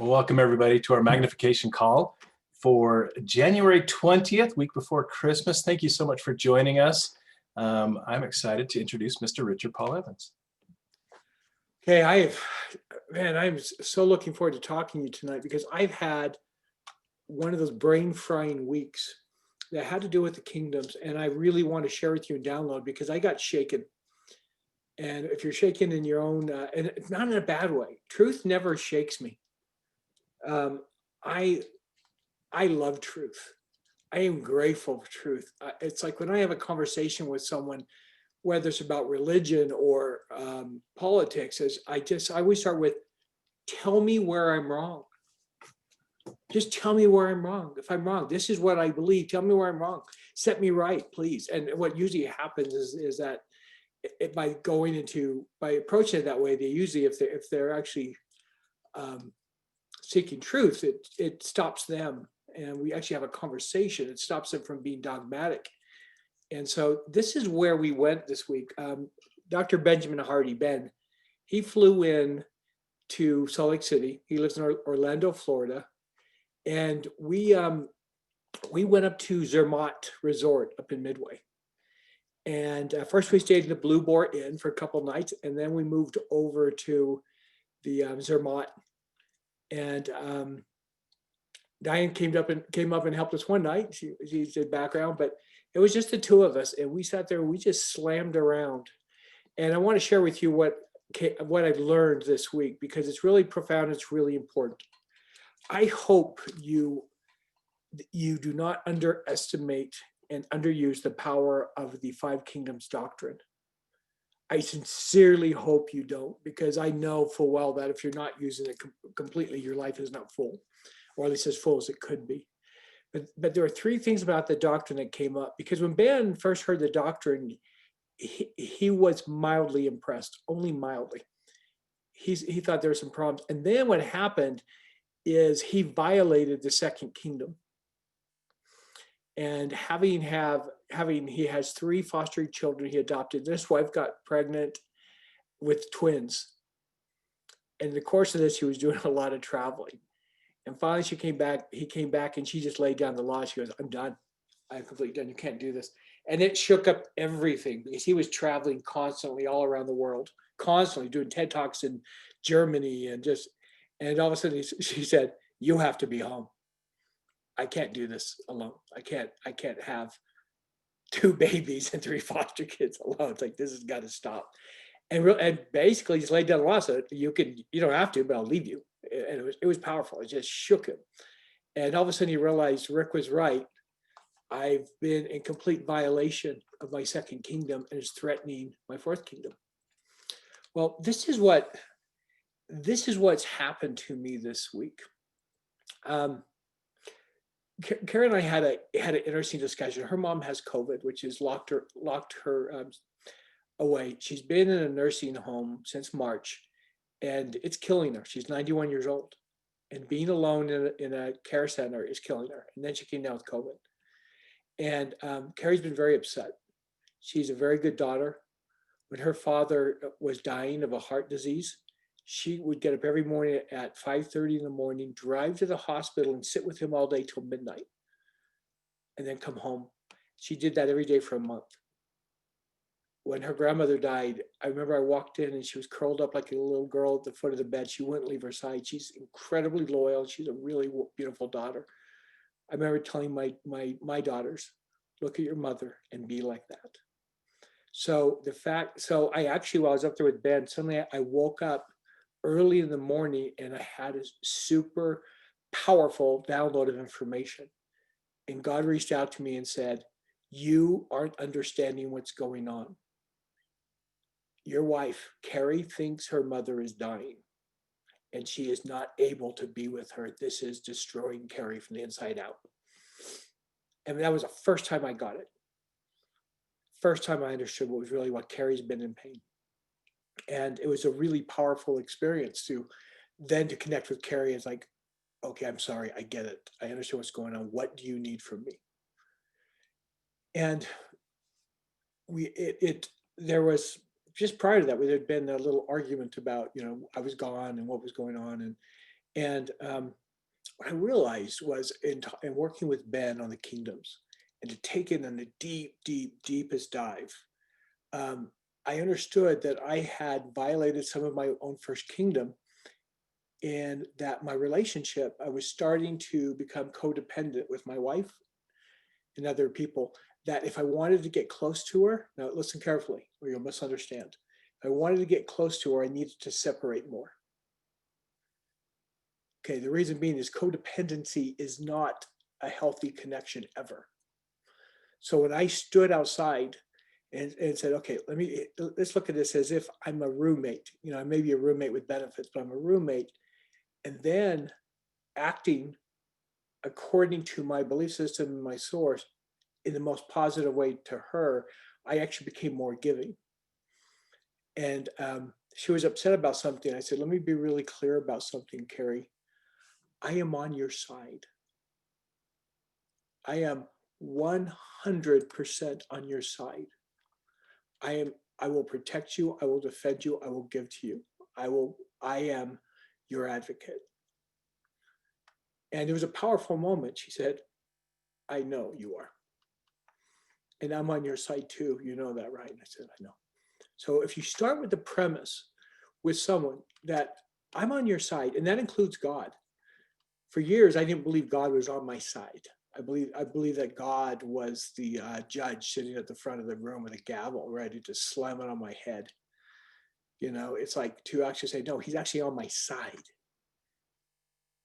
Welcome everybody to our Magnification call for January 20th, week before Christmas. Thank you so much for joining us. I'm excited to introduce Mr. Richard Paul Evans. Okay, I'm so looking forward to talking to you tonight because I've had one of those brain frying weeks that had to do with the kingdoms, and I really want to share with you and download because I got shaken. And if you're shaken in your own, and it's not in a bad way, truth never shakes me. Um, I I love truth. I am grateful for truth. It's like when I have a conversation with someone, whether it's about religion or politics, I always start with, tell me where I'm wrong. Just tell me where I'm wrong. If I'm wrong, this is what I believe. Tell me where I'm wrong. Set me right, please. And what usually happens is that by approaching it that way, they usually, if they're actually seeking truth, it stops them, and we actually have a conversation. It stops them from being dogmatic. And so this is where we went this week. Dr. Benjamin Hardy, Ben, he flew in to Salt Lake City. He lives in Orlando, Florida. And we went up to Zermatt Resort up in Midway. And first we stayed in the Blue Boar Inn for a couple nights, and then we moved over to the Zermatt. And Diane came up and helped us one night. She did background, but it was just the two of us, and we sat there and we just slammed around. And I want to share with you what I've learned this week because it's really profound. It's really important. I hope you do not underestimate and underuse the power of the Five Kingdoms doctrine. I sincerely hope you don't, because I know full well that if you're not using it completely, your life is not full, or at least as full as it could be. But there are three things about the doctrine that came up, because when Ben first heard the doctrine, he was mildly impressed, only mildly. He thought there were some problems. And then what happened is he violated the second kingdom. And he has three foster children he adopted. This wife got pregnant with twins. And in the course of this, he was doing a lot of traveling. And finally he came back and she just laid down the law. She goes, I'm done. I'm completely done. You can't do this. And it shook up everything because he was traveling constantly all around the world, constantly doing TED Talks in Germany and all of a sudden she said, you have to be home. I can't do this alone. I can't have two babies and three foster kids alone. It's like, this has got to stop. And basically just laid down the law. So you don't have to, but I'll leave you. And it was powerful. It just shook him. And all of a sudden he realized Rick was right. I've been in complete violation of my second kingdom and is threatening my fourth kingdom. Well, this is what's happened to me this week. Karen and I had an interesting discussion. Her mom has COVID, which has locked her away. She's been in a nursing home since March, and it's killing her. She's 91 years old, and being alone in a care center is killing her. And then she came down with COVID. And Carrie's been very upset. She's a very good daughter. When her father was dying of a heart disease, she would get up every morning at 5:30 in the morning, drive to the hospital and sit with him all day till midnight, and then come home. She did that every day for a month. When her grandmother died, I remember I walked in and she was curled up like a little girl at the foot of the bed. She wouldn't leave her side. She's incredibly loyal. She's a really beautiful daughter. I remember telling my daughters, look at your mother and be like that. So I actually, while I was up there with Ben, suddenly I woke up early in the morning and I had a super powerful download of information. And God reached out to me and said, you aren't understanding what's going on. Your wife, Carrie, thinks her mother is dying and she is not able to be with her. This is destroying Carrie from the inside out. And that was the first time I got it. First time I understood what Carrie's been in pain. And it was a really powerful experience to connect with Carrie. It's like, okay, I'm sorry, I get it. I understand what's going on. What do you need from me? And there was, just prior to that, there had been a little argument about, I was gone and what was going on. And what I realized was in working with Ben on the kingdoms and to take it in the deepest dive, um, I understood that I had violated some of my own first kingdom, and that my relationship, I was starting to become codependent with my wife and other people. That if I wanted to get close to her, now listen carefully or you'll misunderstand. If I wanted to get close to her, I needed to separate more. Okay, the reason being is codependency is not a healthy connection ever. So when I stood outside and said, okay, let's look at this as if I'm a roommate. You know, I may be a roommate with benefits, but I'm a roommate. And then acting according to my belief system and my source in the most positive way to her, I actually became more giving. And she was upset about something. I said, let me be really clear about something, Carrie. I am on your side. I am 100% on your side. I will protect you. I will defend you. I will give to you. I am your advocate. And it was a powerful moment. She said, I know you are. And I'm on your side too. You know that, right? And I said, I know. So if you start with the premise with someone that I'm on your side, and that includes God. For years, I didn't believe God was on my side. I believe that God was the judge sitting at the front of the room with a gavel ready to slam it on my head. You know, it's like to actually say, no, he's actually on my side.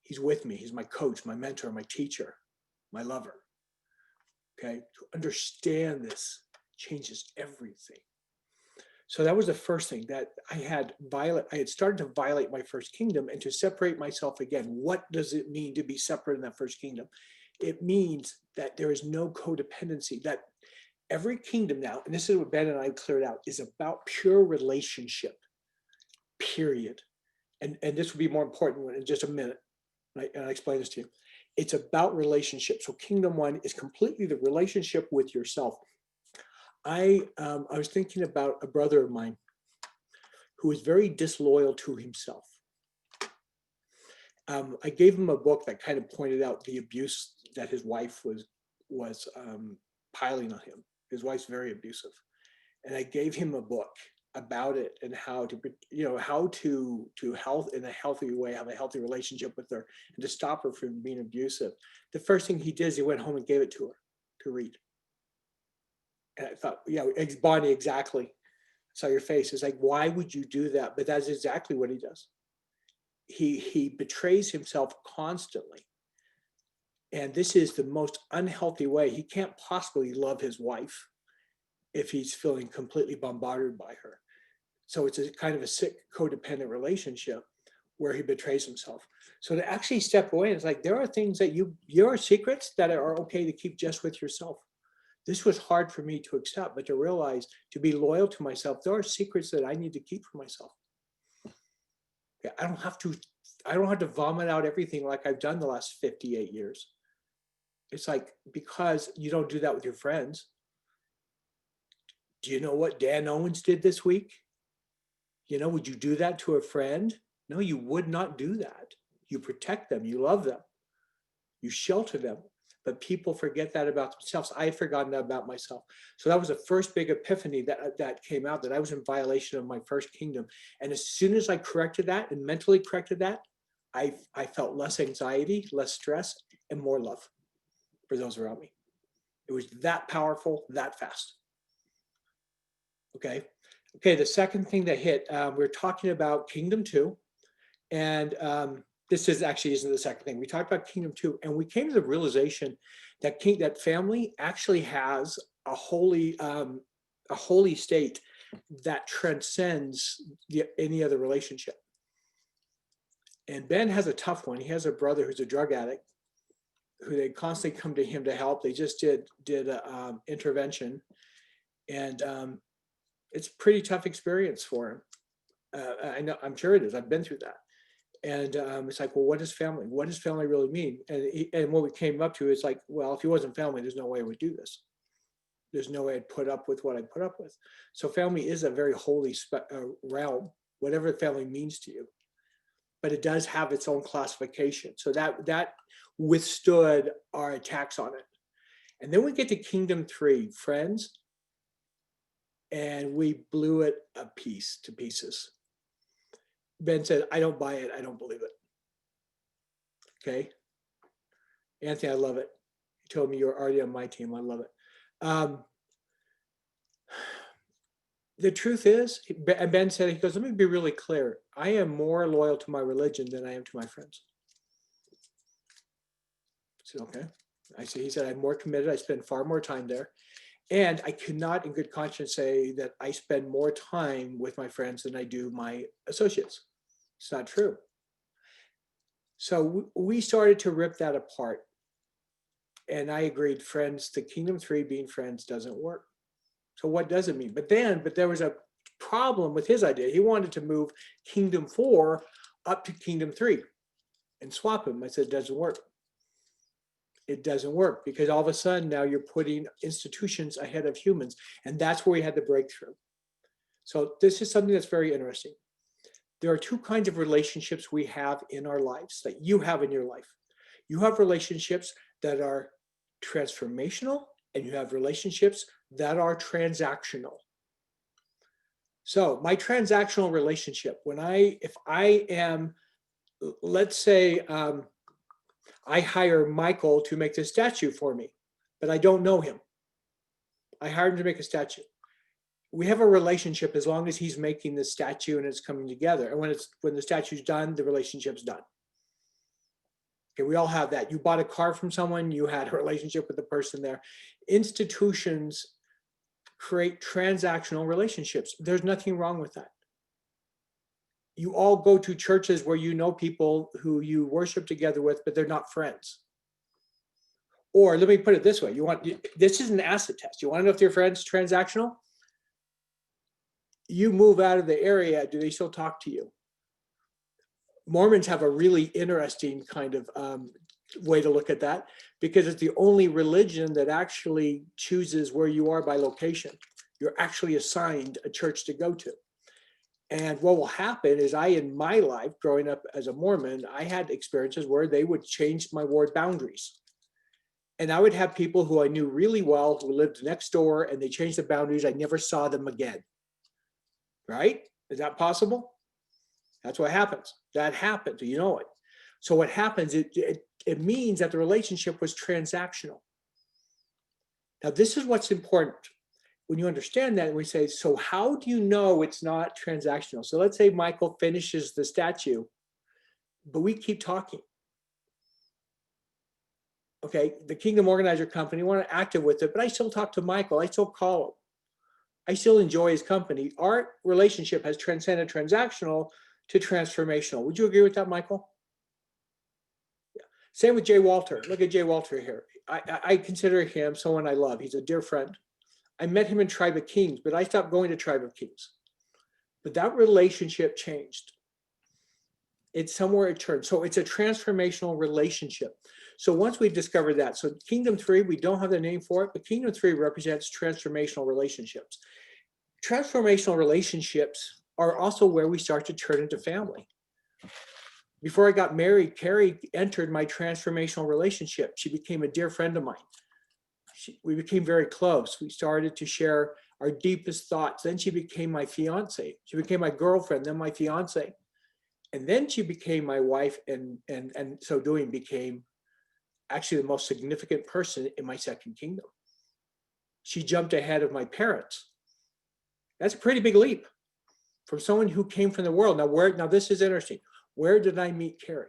He's with me. He's my coach, my mentor, my teacher, my lover. Okay. To understand this changes everything. So that was the first thing that I had started to violate my first kingdom and to separate myself again. What does it mean to be separate in that first kingdom? It means that there is no codependency, that every kingdom now, and this is what Ben and I cleared out, is about pure relationship, period. And this will be more important in just a minute. And I explain this to you. It's about relationship. So kingdom one is completely the relationship with yourself. I was thinking about a brother of mine who was very disloyal to himself. I gave him a book that kind of pointed out the abuse that his wife was piling on him. His wife's very abusive, and I gave him a book about it and how to health in a healthy way, have a healthy relationship with her, and to stop her from being abusive. The first thing he did is he went home and gave it to her to read. And I thought, yeah, Bonnie, exactly. Saw your face. It's like, why would you do that? But that's exactly what he does. He betrays himself constantly. And this is the most unhealthy way. He can't possibly love his wife if he's feeling completely bombarded by her. So it's a kind of a sick codependent relationship where he betrays himself. So to actually step away, it's like there are things that your secrets that are okay to keep just with yourself. This was hard for me to accept, but to realize, to be loyal to myself, there are secrets that I need to keep for myself. Yeah, I don't have to vomit out everything like I've done the last 58 years. It's like, because you don't do that with your friends. Do you know what Dan Owens did this week? You know, would you do that to a friend? No, you would not do that. You protect them, you love them, you shelter them. But people forget that about themselves. I had forgotten that about myself. So that was the first big epiphany that came out, that I was in violation of my first kingdom. And as soon as I corrected that and mentally corrected that, I felt less anxiety, less stress, and more love for those around me. It was that powerful, that fast. Okay. The second thing that hit, we're talking about Kingdom 2. And this isn't the second thing. We talked about Kingdom 2, and we came to the realization that that family actually has a holy state that transcends any other relationship. And Ben has a tough one. He has a brother who's a drug addict, who they constantly come to him to help. They just did a intervention, and it's a pretty tough experience for him. I know, I'm sure it is. I've been through that. And it's like, well, what does family? What does family really mean? And what we came up to is like, well, if he wasn't family, there's no way I would do this. There's no way I'd put up with what I put up with. So family is a very holy realm, whatever family means to you. but it does have its own classification. So that withstood our attacks on it. And then we get to Kingdom 3, friends, and we blew it to pieces. Ben said, I don't buy it. I don't believe it. Okay. Anthony, I love it. He told me you're already on my team. I love it. The truth is, and Ben said, he goes, let me be really clear. I am more loyal to my religion than I am to my friends. I said, okay. He said, I'm more committed. I spend far more time there. And I could not in good conscience say that I spend more time with my friends than I do my associates. It's not true. So we started to rip that apart. And I agreed, friends, the Kingdom 3 being friends doesn't work. So what does it mean? But there was a problem with his idea. He wanted to move Kingdom 4 up to Kingdom 3 and swap them. I said, it doesn't work. It doesn't work because all of a sudden now you're putting institutions ahead of humans. And that's where we had the breakthrough. So this is something that's very interesting. There are two kinds of relationships we have in our lives that you have in your life. You have relationships that are transformational and you have relationships that are transactional. So my transactional relationship, if I am, let's say, I hire Michael to make this statue for me, but I don't know him. I hired him to make a statue. We have a relationship as long as he's making the statue and it's coming together. And when the statue's done, the relationship's done. Okay, we all have that. You bought a car from someone, you had a relationship with the person there. Institutions create transactional relationships. There's nothing wrong with that. You all go to churches where you know people who you worship together with, but they're not friends. Or let me put it this way. This is an acid test. You want to know if your friend's transactional? You move out of the area, do they still talk to you? Mormons have a really interesting kind of way to look at that because it's the only religion that actually chooses where you are by location. You're actually assigned a church to go to. And what will happen is in my life, growing up as a Mormon, I had experiences where they would change my ward boundaries. And I would have people who I knew really well who lived next door and they changed the boundaries. I never saw them again. Right? Is that possible? That's what happens. That happens. You know it. So what happens, it means that the relationship was transactional. Now, this is what's important. When you understand that, we say, so how do you know it's not transactional? So let's say Michael finishes the statue, but we keep talking. Okay, the Kingdom Organizer Company, we're active with it, but I still talk to Michael. I still call him. I still enjoy his company. Our relationship has transcended transactional to transformational. Would you agree with that, Michael? Yeah. Same with Jay Walter. Look at Jay Walter here. I consider him someone I love. He's a dear friend. I met him in Tribe of Kings, but I stopped going to Tribe of Kings. But that relationship changed. It's somewhere it turned. So it's a transformational relationship. So once we've discovered that, so Kingdom 3, we don't have the name for it, but Kingdom 3 represents transformational relationships. Transformational relationships are also where we start to turn into family. Before I got married, Carrie entered my transformational relationship. She became a dear friend of mine. We became very close. We started to share our deepest thoughts. Then she became my fiance. She became my girlfriend, then my fiance. And then she became my wife, and so doing became actually the most significant person in my second kingdom. She jumped ahead of my parents. That's a pretty big leap from someone who came from the world. Now this is interesting. Where did I meet Carrie?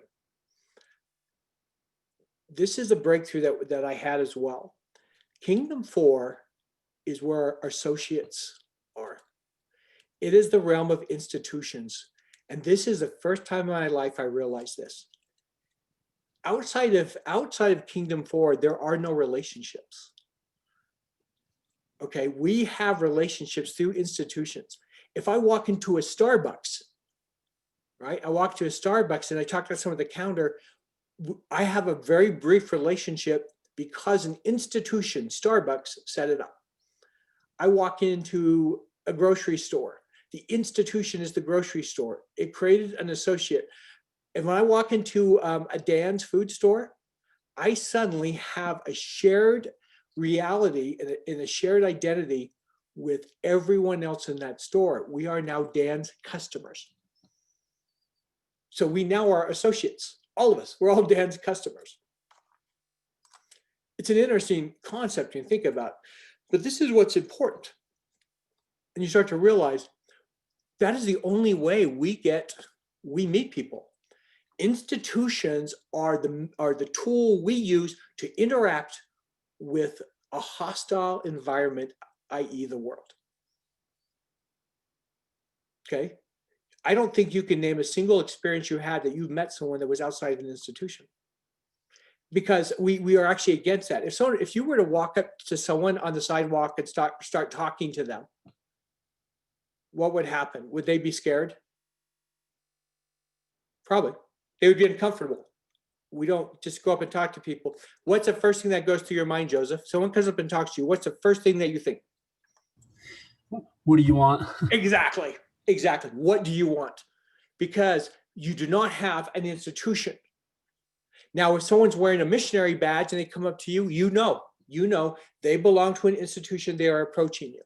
This is a breakthrough that I had as well. Kingdom 4 is where our associates are. It is the realm of institutions. And this is the first time in my life I realized this. Outside of Kingdom 4, there are no relationships. Okay, we have relationships through institutions. If I walk into a Starbucks, right? I walk to a Starbucks and I talk to someone at the counter, I have a very brief relationship because an institution, Starbucks, set it up. I walk into a grocery store. The institution is the grocery store. It created an associate. And when I walk into a Dan's food store, I suddenly have a shared reality and a shared identity with everyone else in that store. We are now Dan's customers. So we now are associates, all of us, we're all Dan's customers. It's an interesting concept you think about, but this is what's important. And you start to realize that is the only way we meet people. Institutions are the tool we use to interact with a hostile environment, i.e. the world. Okay? I don't think you can name a single experience you had that you met someone that was outside an institution. Because we are actually against that. If you were to walk up to someone on the sidewalk and start talking to them, what would happen? Would they be scared? Probably. They would be uncomfortable. We don't just go up and talk to people. What's the first thing that goes through your mind, Joseph? Someone comes up and talks to you. What's the first thing that you think? What do you want? Exactly. Exactly. What do you want? Because you do not have an institution. Now, if someone's wearing a missionary badge and they come up to you, you know they belong to an institution. They are approaching you.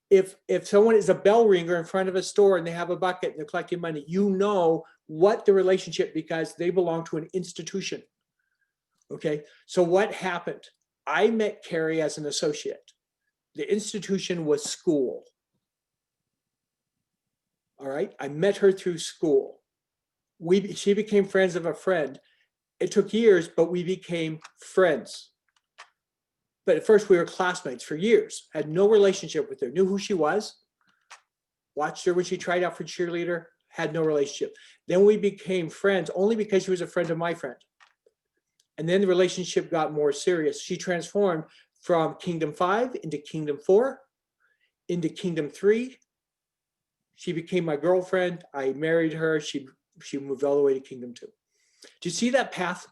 If someone is a bell ringer in front of a store and they have a bucket and they're collecting money, you know what the relationship, because they belong to an institution. Okay, so what happened? I met Carrie as an associate. The institution was school. All right, I met her through school. She became friends of a friend. It took years, but we became friends. But at first we were classmates for years, had no relationship with her, knew who she was, watched her when she tried out for cheerleader, had no relationship. Then we became friends only because she was a friend of my friend. And then the relationship got more serious. She transformed from Kingdom 5 into Kingdom 4, into Kingdom 3. She became my girlfriend. I married her. She moved all the way to Kingdom 2. Do you see that path?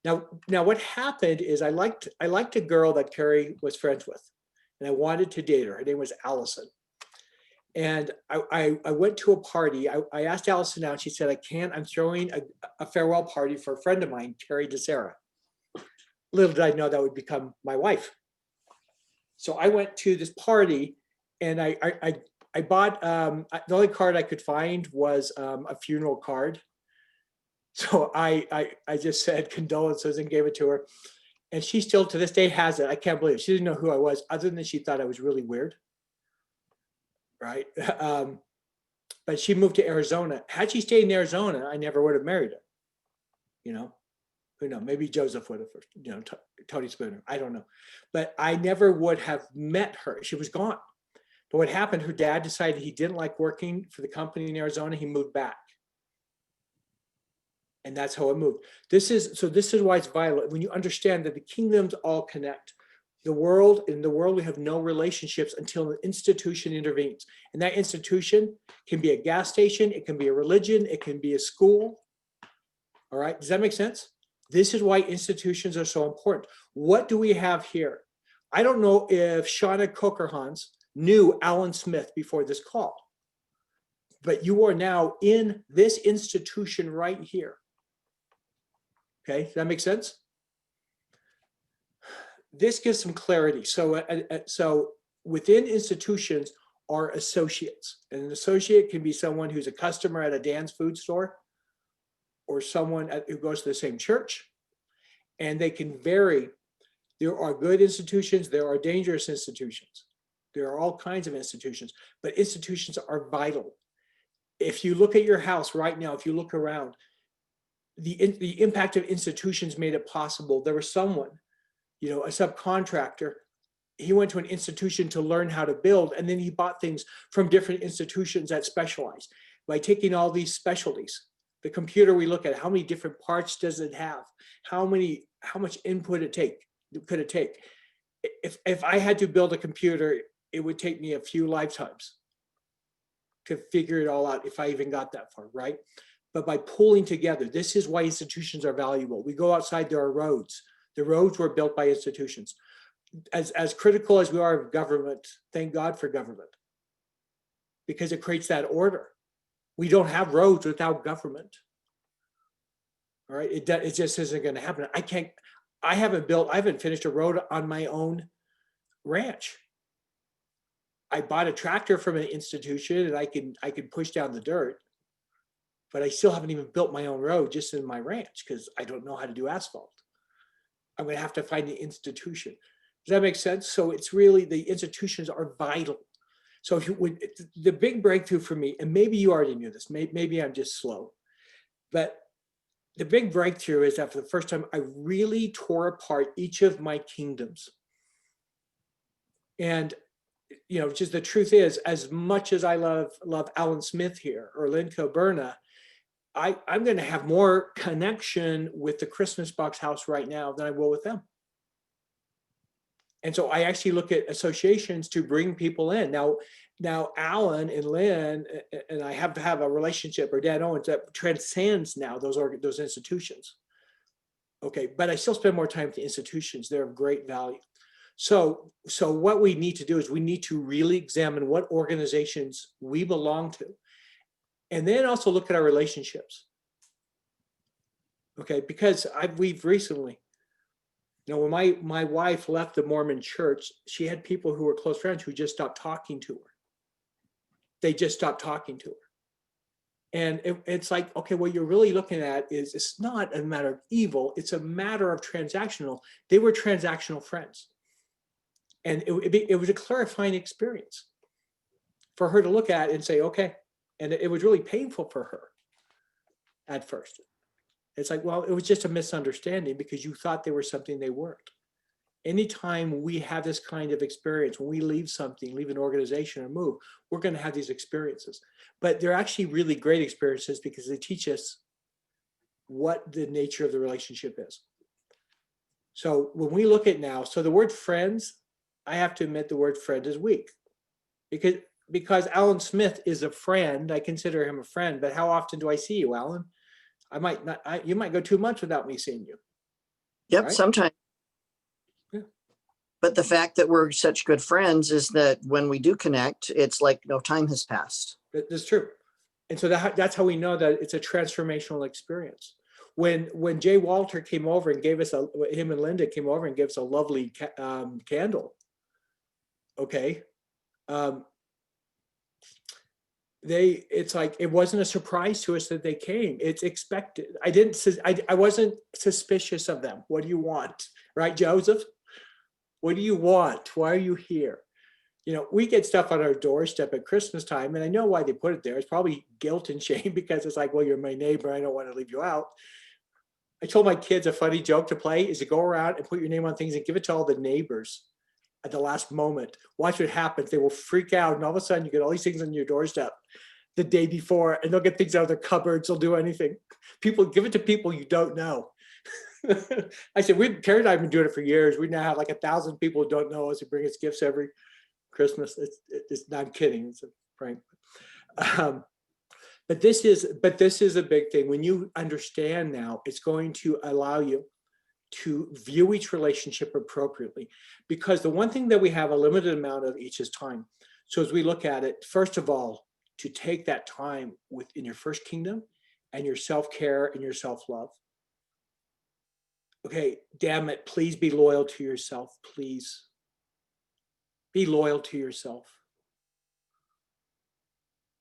Now what happened is I liked a girl that Carrie was friends with, and I wanted to date her. Her name was Allison. And I went to a party. I asked Allison out. She said, I can't. I'm throwing a farewell party for a friend of mine, Carrie DeSera. Little did I know that would become my wife. So I went to this party, and I bought, the only card I could find was a funeral card. So I just said condolences and gave it to her. And she still to this day has it. I can't believe it. She didn't know who I was, other than she thought I was really weird. Right. But she moved to Arizona. Had she stayed in Arizona, I never would have married her. You know, who knows? Maybe Joseph would have, Tony Spooner. I don't know. But I never would have met her. She was gone. But what happened, her dad decided he didn't like working for the company in Arizona. He moved back. And that's how it moved. This is why it's vital. When you understand that the kingdoms all connect. In the world, we have no relationships until an institution intervenes. And that institution can be a gas station, it can be a religion, it can be a school. All right, does that make sense? This is why institutions are so important. What do we have here? I don't know if Shauna Cokerhans knew Alan Smith before this call, but you are now in this institution right here. Okay, does that make sense? This gives some clarity. So within institutions are associates. And an associate can be someone who's a customer at a Dan's food store, or someone who goes to the same church. And they can vary. There are good institutions, there are dangerous institutions. There are all kinds of institutions, but institutions are vital. If you look at your house right now, if you look around, the impact of institutions made it possible. There was someone, a subcontractor, he went to an institution to learn how to build, and then he bought things from different institutions that specialize. By taking all these specialties, the computer we look at, how many different parts does it have? How much input could it take? If I had to build a computer, it would take me a few lifetimes to figure it all out, if I even got that far, right? But by pulling together, this is why institutions are valuable. We go outside, there are roads. The roads were built by institutions. As critical as we are of government, thank God for government, because it creates that order. We don't have roads without government. All right. It just isn't going to happen. I haven't finished a road on my own ranch. I bought a tractor from an institution and I can push down the dirt, but I still haven't even built my own road just in my ranch because I don't know how to do asphalt. I'm going to have to find the institution. Does that make sense? So it's really, the institutions are vital. So if you would, the big breakthrough for me, and maybe you already knew this, maybe I'm just slow, but the big breakthrough is that for the first time, I really tore apart each of my kingdoms. And, you know, just the truth is, as much as I love Alan Smith here or Lynn Coburna, I'm going to have more connection with the Christmas Box House right now than I will with them. And so I actually look at associations to bring people in. Now Alan and Lynn and I have to have a relationship, or Dan Owens, that transcends now those institutions. Okay, but I still spend more time with the institutions. They're of great value. So what we need to do is we need to really examine what organizations we belong to, and then also look at our relationships. Okay, because we've recently, you know, when my wife left the Mormon church, she had people who were close friends who just stopped talking to her. They just stopped talking to her. And it's like, okay, what you're really looking at is, it's not a matter of evil, it's a matter of transactional. They were transactional friends. And it was a clarifying experience for her to look at and say, okay. And it was really painful for her at first. It's like, well, it was just a misunderstanding because you thought they were something they weren't. Anytime we have this kind of experience, when we leave something, leave an organization or move, we're going to have these experiences. But they're actually really great experiences because they teach us what the nature of the relationship is. So when we look at now, so the word friends, I have to admit the word friend is weak because Alan Smith is a friend. I consider him a friend, but how often do I see you, Alan? I might not, you might go 2 months without me seeing you. Yep, right? sometimes. Yeah. But the fact that we're such good friends is that when we do connect, it's like no time has passed. That's true. And so that's how we know that it's a transformational experience. When Jay Walter came over and gave us him and Linda came over and gave us a lovely candle. Okay. It's like, it wasn't a surprise to us that they came. It's expected. I wasn't suspicious of them. What do you want? Right, Joseph? What do you want? Why are you here? You know, we get stuff on our doorstep at Christmas time, and I know why they put it there. It's probably guilt and shame because it's like, well, you're my neighbor. I don't want to leave you out. I told my kids a funny joke to play is to go around and put your name on things and give it to all the neighbors at the last moment. Watch what happens. They will freak out, and all of a sudden you get all these things on your doorstep the day before, and they'll get things out of their cupboards. They'll do anything. People give it to people you don't know. I said, Carrie and I have been doing it for years. We now have like 1,000 people who don't know us who bring us gifts every Christmas. It's not kidding. It's a prank. But this is a big thing. When you understand now, it's going to allow you to view each relationship appropriately, because the one thing that we have a limited amount of each is time. So as we look at it, first of all, to take that time within your first kingdom and your self-care and your self-love. Okay, damn it, please be loyal to yourself, please. Be loyal to yourself.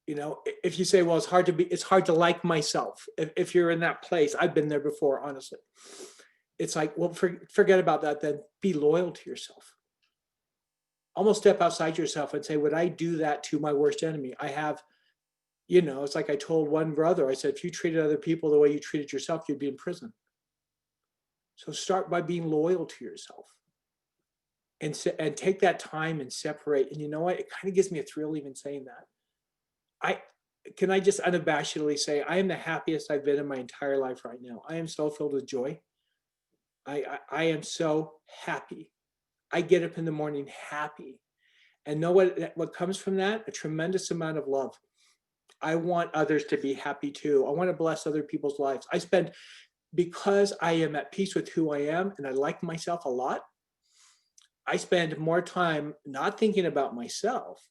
You know, if you say, well, it's hard to like myself. If you're in that place, I've been there before, honestly. It's like, well, forget about that then. Be loyal to yourself. Almost step outside yourself and say, would I do that to my worst enemy? I have, you know, it's like I told one brother, I said, if you treated other people the way you treated yourself, you'd be in prison. So start by being loyal to yourself and take that time and separate. And you know what? It kind of gives me a thrill even saying that. Can I just unabashedly say, I am the happiest I've been in my entire life right now. I am so filled with joy. I am so happy. I get up in the morning happy. And know what comes from that? A tremendous amount of love. I want others to be happy too. I want to bless other people's lives. Because I am at peace with who I am and I like myself a lot, I spend more time not thinking about myself,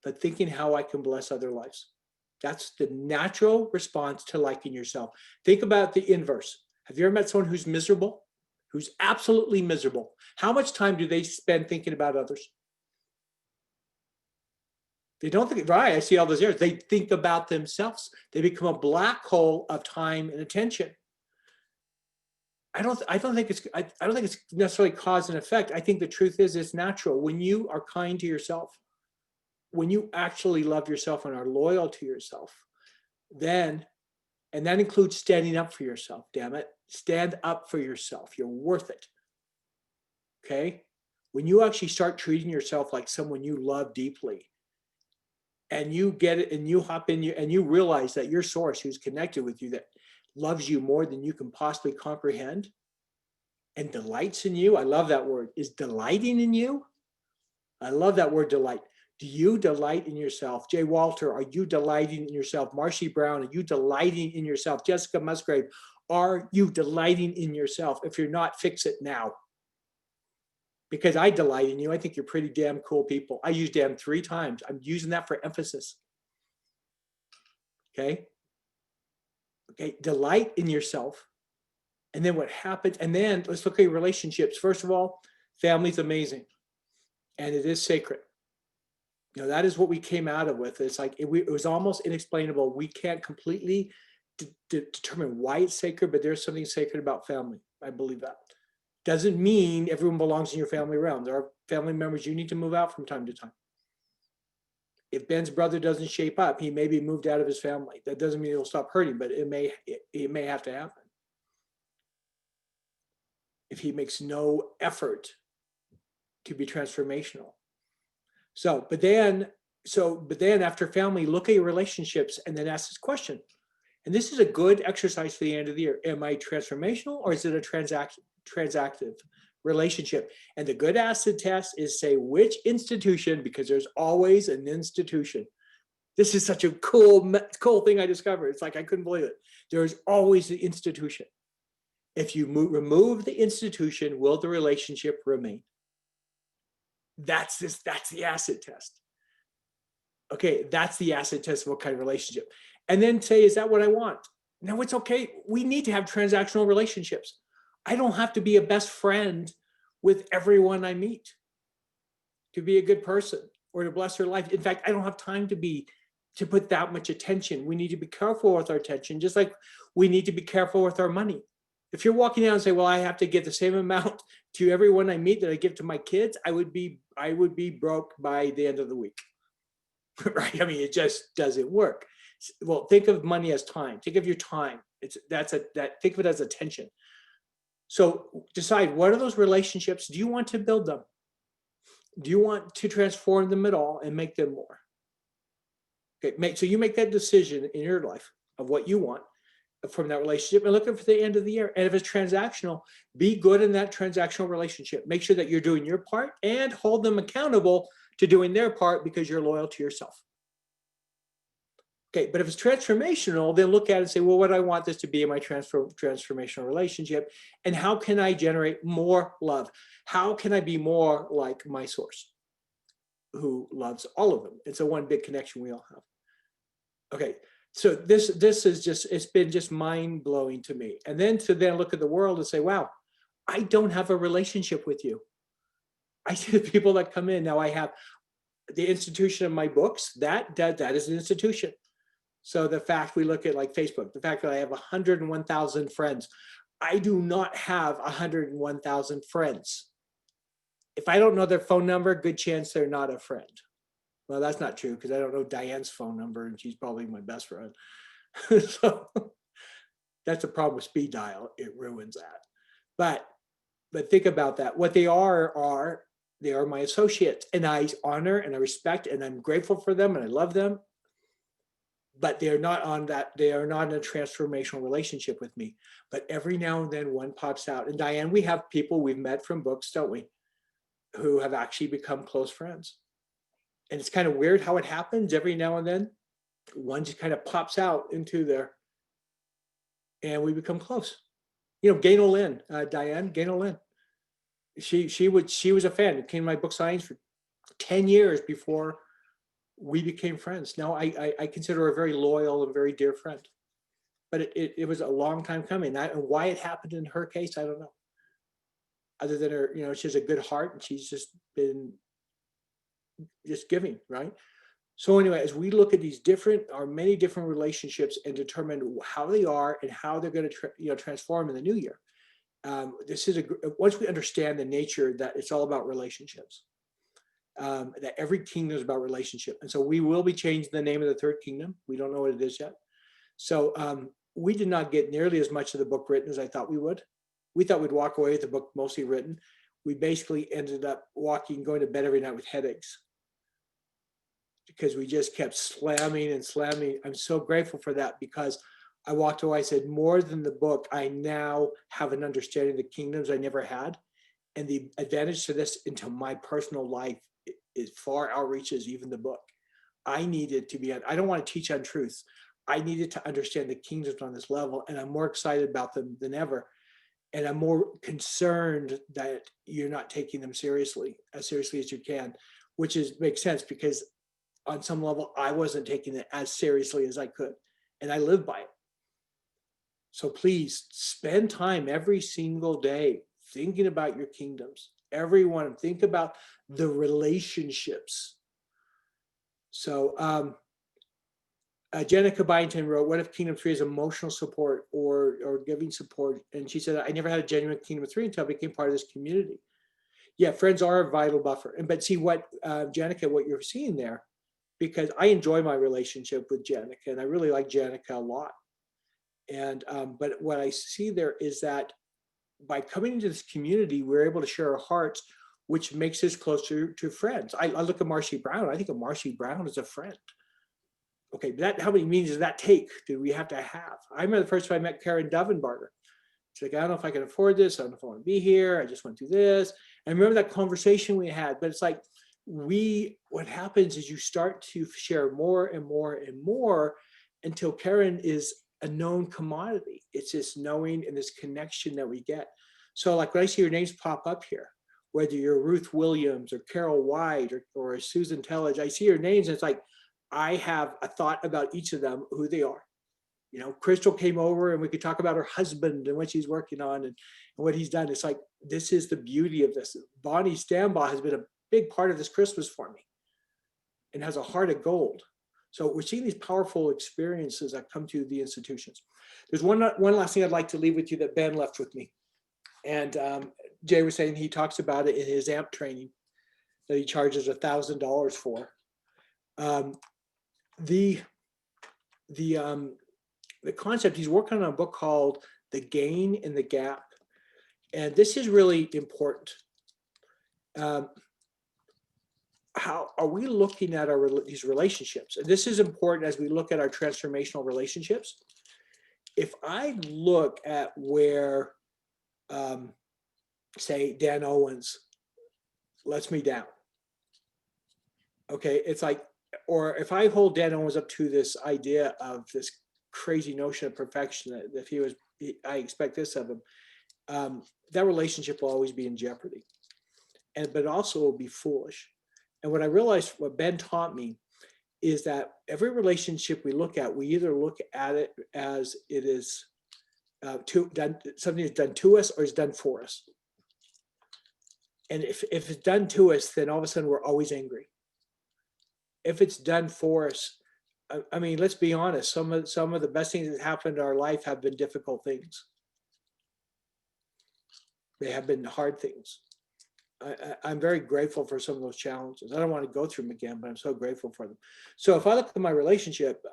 but thinking how I can bless other lives. That's the natural response to liking yourself. Think about the inverse. Have you ever met someone who's miserable? Who's absolutely miserable? How much time do they spend thinking about others? They don't think, right, I see all those areas. They think about themselves. They become a black hole of time and attention. I don't think it's necessarily cause and effect. I think the truth is it's natural. When you are kind to yourself, when you actually love yourself and are loyal to yourself, then, and that includes standing up for yourself, damn it. Stand up for yourself. You're worth it. Okay? When you actually start treating yourself like someone you love deeply, and you get it, and you hop in, and you realize that your source who's connected with you, that loves you more than you can possibly comprehend, and delights in you. I love that word, is delighting in you. I love that word, delight. Do you delight in yourself? Jay Walter, are you delighting in yourself? Marcy Brown, are you delighting in yourself? Jessica Musgrave, are you delighting in yourself? If you're not, fix it now. Because I delight in you. I think you're pretty damn cool people. I use damn 3 times. I'm using that for emphasis. Okay? Okay, delight in yourself. And then what happens, and then let's look at your relationships. First of all, family's amazing. And it is sacred. You know, that is what we came out of with. It's like, it was almost inexplainable. We can't completely determine why it's sacred, but there's something sacred about family. I believe that. Doesn't mean everyone belongs in your family realm. There are family members you need to move out from time to time. If Ben's brother doesn't shape up, he may be moved out of his family. That doesn't mean he'll stop hurting, but it may have to happen. If he makes no effort to be transformational. But then after family, look at your relationships and then ask this question. And this is a good exercise for the end of the year. Am I transformational, or is it a transactive relationship? And the good acid test is say which institution, because there's always an institution. This is such a cool thing I discovered. It's like, I couldn't believe it. There's always the institution. If you remove the institution, will the relationship remain? That's the acid test. Okay, that's the acid test of what kind of relationship. And then say, is that what I want? No, it's okay. We need to have transactional relationships. I don't have to be a best friend with everyone I meet to be a good person or to bless their life. In fact, I don't have time to put that much attention. We need to be careful with our attention, just like we need to be careful with our money. If you're walking down and say, well, I have to give the same amount to everyone I meet that I give to my kids, I would be broke by the end of the week. Right? I mean, it just doesn't work. Well, think of money as time. Think of your time. Think of it as attention. So decide, what are those relationships? Do you want to build them? Do you want to transform them at all and make them more? Okay, so you make that decision in your life of what you want from that relationship, and look for the end of the year. And if it's transactional, be good in that transactional relationship. Make sure that you're doing your part and hold them accountable to doing their part, because you're loyal to yourself. Okay, but if it's transformational, then look at it and say, well, what do I want this to be in my transformational relationship? And how can I generate more love? How can I be more like my source, who loves all of them? It's a one big connection we all have. Okay, so this is just, it's been just mind blowing to me. And then to look at the world and say, wow, I don't have a relationship with you. I see the people that come in. Now I have the institution of my books, that is an institution. So the fact we look at like Facebook, the fact that I have 101,000 friends, I do not have 101,000 friends. If I don't know their phone number, good chance they're not a friend. Well, that's not true, because I don't know Diane's phone number, and she's probably my best friend. So that's a problem with speed dial. It ruins that. But think about that. What they are my associates, and I honor and I respect and I'm grateful for them and I love them. But they are not on that. They are not in a transformational relationship with me. But every now and then one pops out. And Diane, we have people we've met from books, don't we, who have actually become close friends. And it's kind of weird how it happens. Every now and then one just kind of pops out into there and we become close. You know, Gaynell Lynn, Diane, Gaynell Lynn. She was a fan. It came to my book signings for 10 years before we became friends. Now I consider her a very loyal and very dear friend. but it was a long time coming. And why it happened in her case, I don't know. Other than her, she has a good heart and she's just been just giving, right? So anyway, as we look at these many different relationships and determine how they are and how they're going to transform in the new year, this is once we understand the nature that it's all about relationships, that every kingdom is about relationship. And so we will be changing the name of the third kingdom. We don't know what it is yet. So we did not get nearly as much of the book written as I thought we would. We thought we'd walk away with the book mostly written. We basically ended up going to bed every night with headaches because we just kept slamming and slamming. I'm so grateful for that because I walked away, I said, more than the book, I now have an understanding of the kingdoms I never had. And the advantage to this into my personal life is far outreaches even the book. I needed to be, I don't want to teach untruths. I needed to understand the kingdoms on this level, and I'm more excited about them than ever. And I'm more concerned that you're not taking them seriously as you can, which makes sense because on some level, I wasn't taking it as seriously as I could. And I live by it. So please spend time every single day thinking about your kingdoms. Everyone, think about the relationships. So Jenica Byington wrote, what if Kingdom 3 is emotional support or giving support? And she said, I never had a genuine Kingdom 3 until I became part of this community. Yeah, friends are a vital buffer. But see what, Jenica, what you're seeing there, because I enjoy my relationship with Jenica and I really like Jenica a lot. And but what I see there is that by coming into this community, we're able to share our hearts, which makes us closer to friends. I look at Marcy Brown. I think of Marcy Brown as a friend. Okay, but how many meetings does that take? Do we have to have? I remember the first time I met Karen Dovenbarger. She's like, I don't know if I can afford this. I don't know if I want to be here. I just went through this. And I remember that conversation we had, but it's like, what happens is you start to share more and more and more until Karen is a known commodity. It's this knowing and this connection that we get. So like when I see your names pop up here, whether you're Ruth Williams or Carol White or Susan Tellage, I see your names and it's like, I have a thought about each of them, who they are. Crystal came over and we could talk about her husband and what she's working on and what he's done. It's like, this is the beauty of this. Bonnie Stambaugh has been a big part of this Christmas for me and has a heart of gold. So we're seeing these powerful experiences that come to the institutions. There's one last thing I'd like to leave with you that Ben left with me. And Jay was saying he talks about it in his AMP training that he charges $1,000 for. The concept, he's working on a book called The Gain and the Gap. And this is really important. How are we looking at these relationships? And this is important as we look at our transformational relationships. If I look at where, say, Dan Owens lets me down, okay, it's like, or if I hold Dan Owens up to this idea of this crazy notion of perfection, that if I expect this of him, that relationship will always be in jeopardy, but also will be foolish. And what I realized, what Ben taught me, is that every relationship we look at, we either look at it as it is something is done to us or is done for us. And if it's done to us, then all of a sudden we're always angry. If it's done for us, I mean, let's be honest, some of the best things that happened in our life have been difficult things. They have been hard things. I'm very grateful for some of those challenges. I don't want to go through them again, but I'm so grateful for them. So if I look at my relationship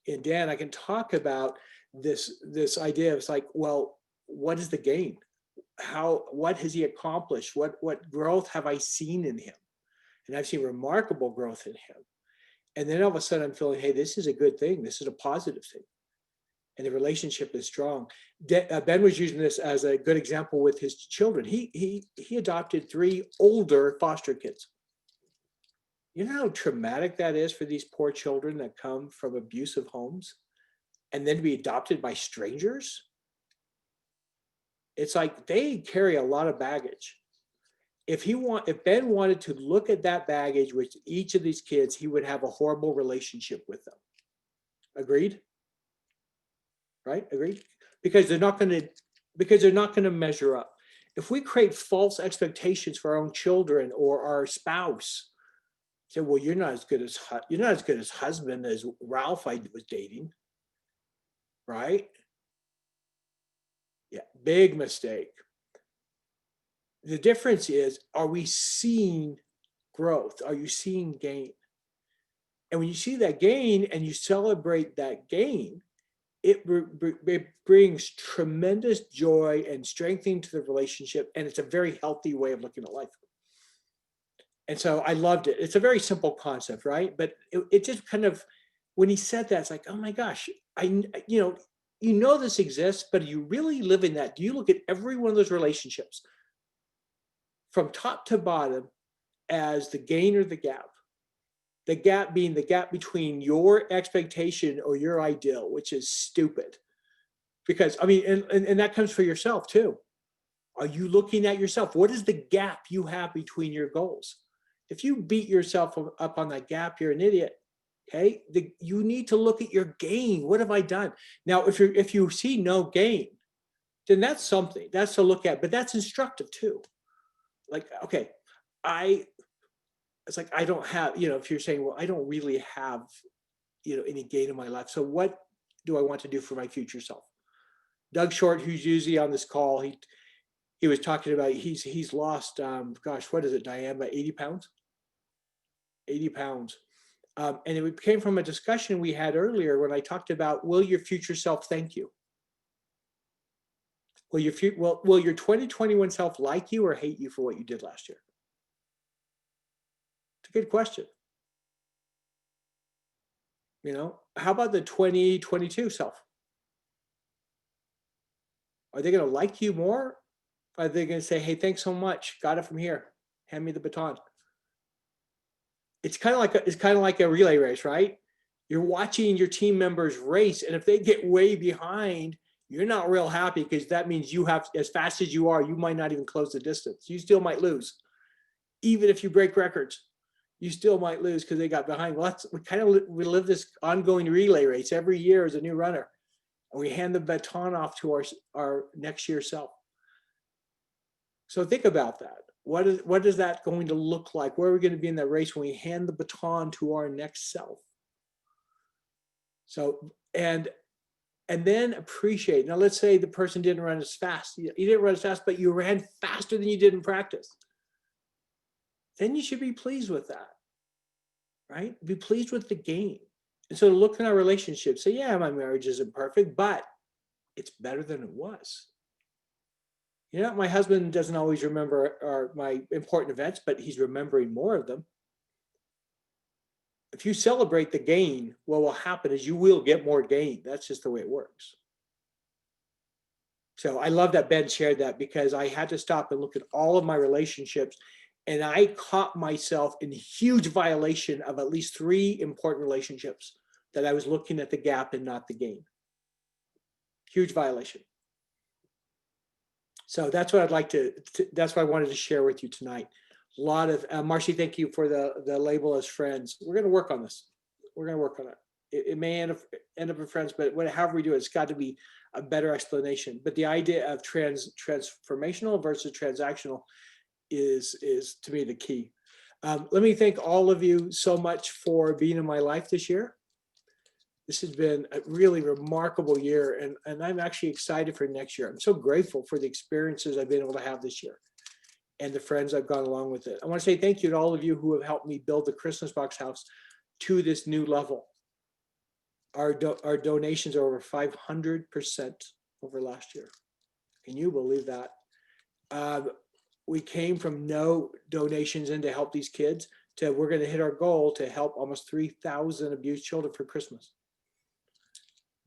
in Dan, I can talk about this idea. It's like, well, what is the gain? What has he accomplished? What growth have I seen in him? And I've seen remarkable growth in him. And then all of a sudden I'm feeling, hey, this is a good thing. This is a positive thing. And the relationship is strong. Ben was using this as a good example with his children. He adopted 3 older foster kids. You know how traumatic that is for these poor children that come from abusive homes and then to be adopted by strangers? It's like they carry a lot of baggage. If Ben wanted to look at that baggage with each of these kids, he would have a horrible relationship with them. Agreed? right? Agreed? Because they're not going to measure up. If we create false expectations for our own children or our spouse, say, well, you're not as good as husband as Ralph I was dating, right? Yeah, big mistake. The difference is, are we seeing growth? Are you seeing gain? And when you see that gain and you celebrate that gain, it brings tremendous joy and strength into the relationship. And it's a very healthy way of looking at life. And so I loved it. It's a very simple concept, right? But it just kind of, when he said that, it's like, oh my gosh, you know this exists, but are you really living that? Do you look at every one of those relationships from top to bottom as the gain or the gap? The gap being the gap between your expectation or your ideal, which is stupid. Because I mean, and that comes for yourself too. Are you looking at yourself? What is the gap you have between your goals? If you beat yourself up on that gap, you're an idiot. Okay, you need to look at your gain. What have I done? Now, if you see no gain, then that's something. That's to look at, but that's instructive too. Like, okay, it's like I don't have, if you're saying, well, I don't really have, any gain in my life. So what do I want to do for my future self? Doug Short, who's usually on this call, he was talking about he's lost, gosh, what is it, Diane, about 80 pounds? 80 pounds. And it came from a discussion we had earlier when I talked about, will your future self thank you? Will your 2021 self like you or hate you for what you did last year? It's a good question. How about the 2022 self? Are they going to like you more? Are they going to say, hey, thanks so much, got it from here, hand me the baton? It's kind of like a relay race, right? You're watching your team members race, and if they get way behind, you're not real happy, because that means you have, as fast as you are, you might not even close the distance. You still might lose. Even if you break records, you still might lose because they got behind. Well, we live this ongoing relay race every year as a new runner, and we hand the baton off to our next year self. So think about that. What is that going to look like? Where are we going to be in that race when we hand the baton to our next self? So, and then appreciate. Now, let's say the person didn't run as fast. You didn't run as fast, but you ran faster than you did in practice. Then you should be pleased with that, right? Be pleased with the gain. And so look in our relationship, say, yeah, my marriage isn't perfect, but it's better than it was. My husband doesn't always remember my important events, but he's remembering more of them. If you celebrate the gain, what will happen is you will get more gain. That's just the way it works. So I love that Ben shared that, because I had to stop and look at all of my relationships, and I caught myself in huge violation of at least 3 important relationships that I was looking at the gap and not the gain. Huge violation. So that's what I'd like that's what I wanted to share with you tonight. A lot of, Marcy, thank you for the label as friends. We're going to work on this. We're going to work on it. It may end up in friends, but however we do it, it's got to be a better explanation. But the idea of transformational versus transactional is to me the key. Let me thank all of you so much for being in my life this year. This has been a really remarkable year, and I'm actually excited for next year. I'm so grateful for the experiences I've been able to have this year and the friends I've gone along with it. I want to say thank you to all of you who have helped me build the Christmas Box House to this new level. Our donations are over 500% over last year. Can you believe that? We came from no donations in to help these kids to we're going to hit our goal to help almost 3,000 abused children for Christmas.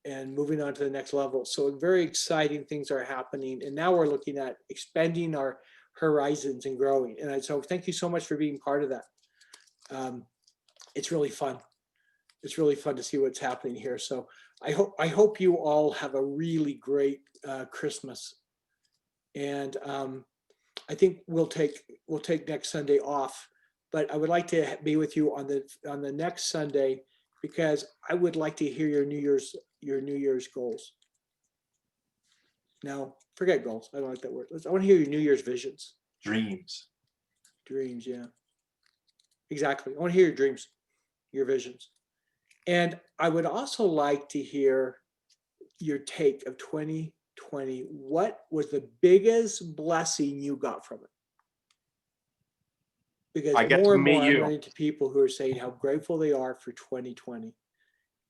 And moving on to the next level. So very exciting things are happening. And now we're looking at expanding our horizons and growing. And so thank you so much for being part of that. It's really fun. It's really fun to see what's happening here. So I hope you all have a really great Christmas. And I think we'll take next Sunday off, but I would like to be with you on the next Sunday, because I would like to hear your New Year's goals. No, forget goals. I don't like that word. I want to hear your New Year's visions. Dreams. Dreams, yeah. Exactly. I want to hear your dreams, your visions. And I would also like to hear your take of 2020. What was the biggest blessing you got from it? Because I get more to and more meet I'm you. running into people who are saying how grateful they are for 2020.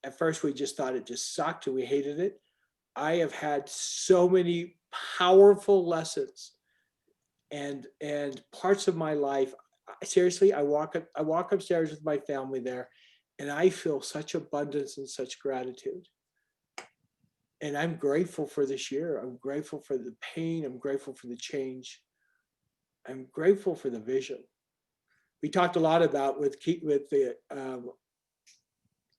At first, we just thought it just sucked and we hated it. I have had so many powerful lessons and parts of my life. Seriously, I walk upstairs with my family there, and I feel such abundance and such gratitude. And I'm grateful for this year. I'm grateful for the pain. I'm grateful for the change. I'm grateful for the vision. We talked a lot about with the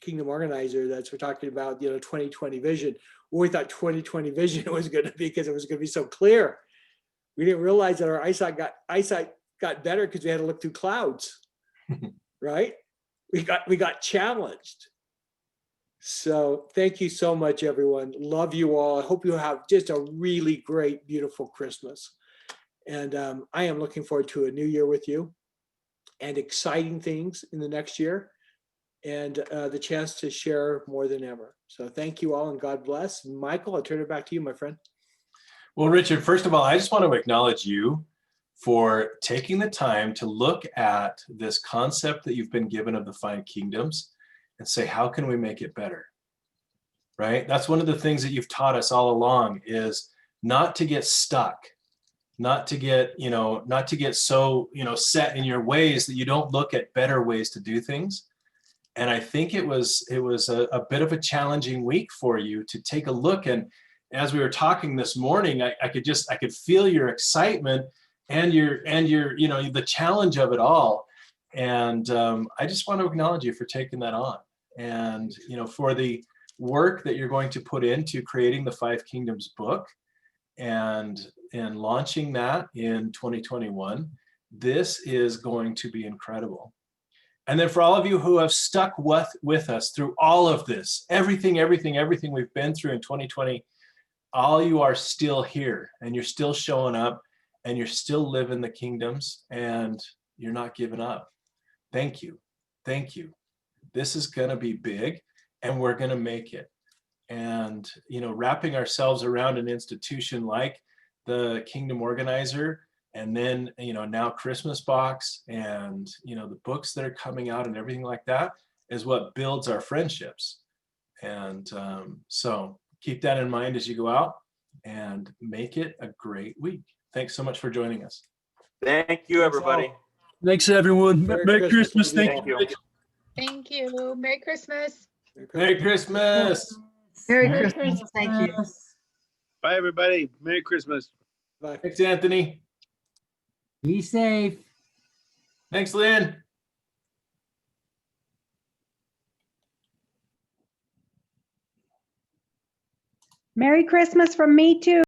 Kingdom Organizer. We're talking about 2020 vision. Well, we thought 2020 vision was going to be because it was going to be so clear. We didn't realize that our eyesight got better because we had to look through clouds, right? We got challenged. So thank you so much, everyone. Love you all. I hope you have just a really great, beautiful Christmas. And I am looking forward to a new year with you and exciting things in the next year and the chance to share more than ever. So thank you all and God bless. And Michael, I'll turn it back to you, my friend. Well, Richard, first of all, I just want to acknowledge you for taking the time to look at this concept that you've been given of the 5 kingdoms and say, how can we make it better? Right? That's one of the things that you've taught us all along is not to get stuck, not to get so, set in your ways that you don't look at better ways to do things. And I think it was a bit of a challenging week for you to take a look. And as we were talking this morning, I could feel your excitement and your the challenge of it all. And I just want to acknowledge you for taking that on, and for the work that you're going to put into creating the 5 Kingdoms book and launching that in 2021. This is going to be incredible. And then for all of you who have stuck with us through all of this, everything we've been through in 2020, all you are still here and you're still showing up and you're still living the kingdoms and you're not giving up. Thank you. Thank you. This is going to be big and we're going to make it. And, wrapping ourselves around an institution like the Kingdom Organizer, and then, now Christmas Box and, the books that are coming out and everything like that is what builds our friendships. And so keep that in mind as you go out and make it a great week. Thanks so much for joining us. Thank you, everybody. Thanks, everyone. Merry Christmas. Thank Thank you. you. Thank you. Merry Christmas. Merry Christmas. Merry Merry Christmas. Thank you. Bye, everybody. Merry Christmas. Bye. Thanks, Anthony. Be safe. Thanks, Lynn. Merry Christmas from me too.